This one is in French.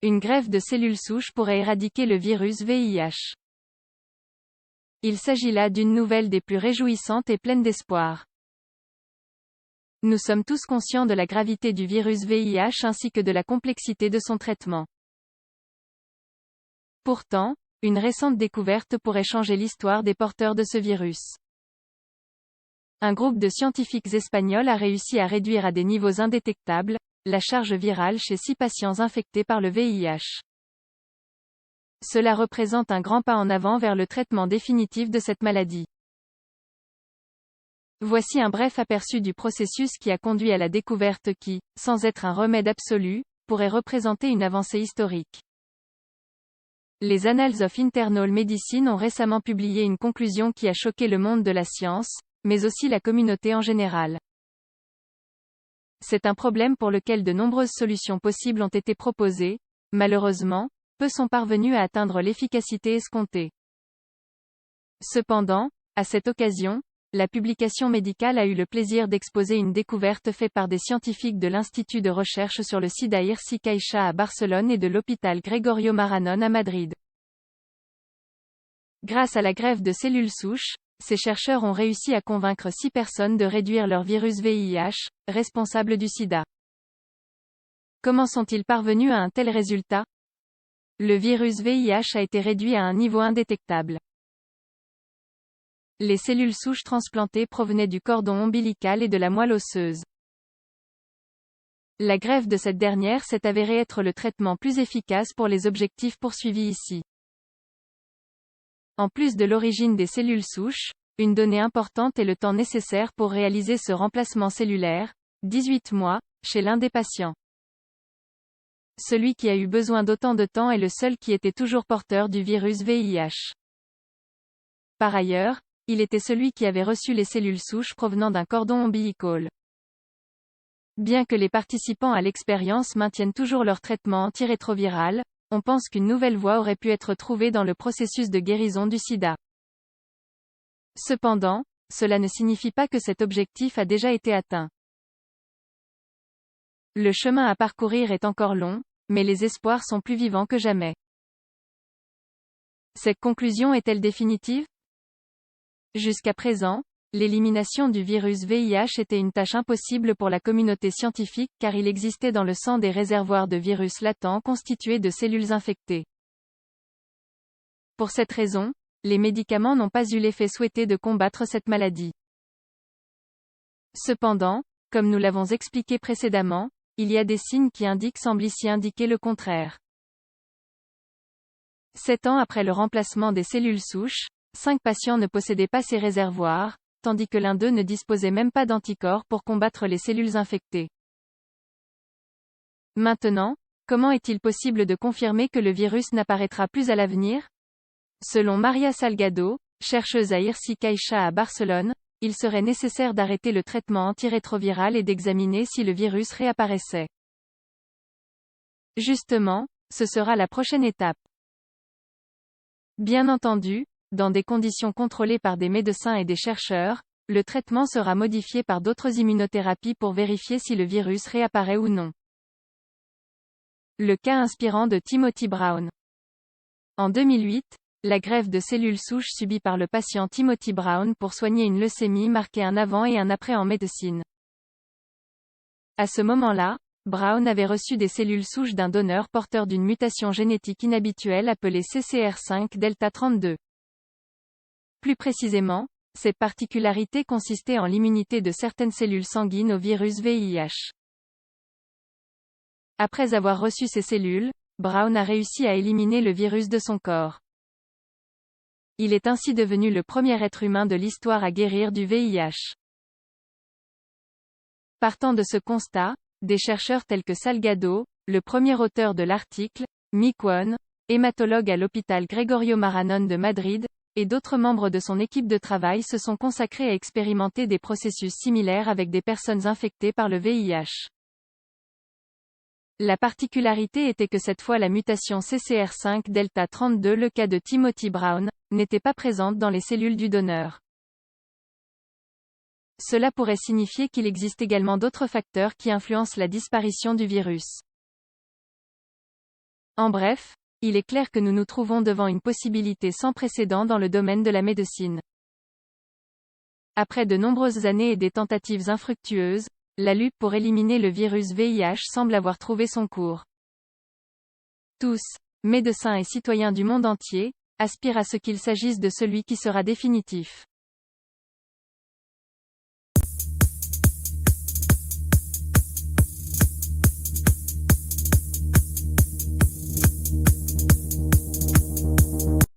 Une greffe de cellules souches pourrait éradiquer le virus VIH. Il s'agit là d'une nouvelle des plus réjouissantes et pleine d'espoir. Nous sommes tous conscients de la gravité du virus VIH ainsi que de la complexité de son traitement. Pourtant, une récente découverte pourrait changer l'histoire des porteurs de ce virus. Un groupe de scientifiques espagnols a réussi à réduire à des niveaux indétectables la charge virale chez 6 patients infectés par le VIH. Cela représente un grand pas en avant vers le traitement définitif de cette maladie. Voici un bref aperçu du processus qui a conduit à la découverte qui, sans être un remède absolu, pourrait représenter une avancée historique. Les Annals of Internal Medicine ont récemment publié une conclusion qui a choqué le monde de la science, mais aussi la communauté en général. C'est un problème pour lequel de nombreuses solutions possibles ont été proposées, malheureusement, peu sont parvenus à atteindre l'efficacité escomptée. Cependant, à cette occasion, la publication médicale a eu le plaisir d'exposer une découverte faite par des scientifiques de l'Institut de recherche sur le sida Irsi Caixa à Barcelone et de l'hôpital Gregorio Marañón à Madrid. Grâce à la greffe de cellules souches, ces chercheurs ont réussi à convaincre 6 personnes de réduire leur virus VIH, responsable du sida. Comment sont-ils parvenus à un tel résultat? Le virus VIH a été réduit à un niveau indétectable. Les cellules souches transplantées provenaient du cordon ombilical et de la moelle osseuse. La greffe de cette dernière s'est avérée être le traitement plus efficace pour les objectifs poursuivis ici. En plus de l'origine des cellules souches, une donnée importante est le temps nécessaire pour réaliser ce remplacement cellulaire, 18 mois, chez l'un des patients. Celui qui a eu besoin d'autant de temps est le seul qui était toujours porteur du virus VIH. Par ailleurs, il était celui qui avait reçu les cellules souches provenant d'un cordon ombilical. Bien que les participants à l'expérience maintiennent toujours leur traitement antirétroviral, on pense qu'une nouvelle voie aurait pu être trouvée dans le processus de guérison du sida. Cependant, cela ne signifie pas que cet objectif a déjà été atteint. Le chemin à parcourir est encore long, mais les espoirs sont plus vivants que jamais. Cette conclusion est-elle définitive? Jusqu'à présent, l'élimination du virus VIH était une tâche impossible pour la communauté scientifique car il existait dans le sang des réservoirs de virus latents constitués de cellules infectées. Pour cette raison, les médicaments n'ont pas eu l'effet souhaité de combattre cette maladie. Cependant, comme nous l'avons expliqué précédemment, il y a des signes qui semblent ici indiquer le contraire. 7 ans après le remplacement des cellules souches, 5 patients ne possédaient pas ces réservoirs, tandis que l'un d'eux ne disposait même pas d'anticorps pour combattre les cellules infectées. Maintenant, comment est-il possible de confirmer que le virus n'apparaîtra plus à l'avenir? Selon Maria Salgado, chercheuse à Irsi Caixa à Barcelone, il serait nécessaire d'arrêter le traitement antirétroviral et d'examiner si le virus réapparaissait. Justement, ce sera la prochaine étape. Bien entendu, dans des conditions contrôlées par des médecins et des chercheurs, le traitement sera modifié par d'autres immunothérapies pour vérifier si le virus réapparaît ou non. Le cas inspirant de Timothy Brown. En 2008, la greffe de cellules souches subie par le patient Timothy Brown pour soigner une leucémie marquait un avant et un après en médecine. À ce moment-là, Brown avait reçu des cellules souches d'un donneur porteur d'une mutation génétique inhabituelle appelée CCR5 delta 32. Plus précisément, cette particularité consistait en l'immunité de certaines cellules sanguines au virus VIH. Après avoir reçu ces cellules, Brown a réussi à éliminer le virus de son corps. Il est ainsi devenu le premier être humain de l'histoire à guérir du VIH. Partant de ce constat, des chercheurs tels que Salgado, le premier auteur de l'article, Mick Won, hématologue à l'hôpital Gregorio Marañón de Madrid, et d'autres membres de son équipe de travail se sont consacrés à expérimenter des processus similaires avec des personnes infectées par le VIH. La particularité était que cette fois la mutation CCR5 delta 32, le cas de Timothy Brown, n'était pas présente dans les cellules du donneur. Cela pourrait signifier qu'il existe également d'autres facteurs qui influencent la disparition du virus. En bref, il est clair que nous nous trouvons devant une possibilité sans précédent dans le domaine de la médecine. Après de nombreuses années et des tentatives infructueuses, la lutte pour éliminer le virus VIH semble avoir trouvé son cours. Tous, médecins et citoyens du monde entier, aspirent à ce qu'il s'agisse de celui qui sera définitif.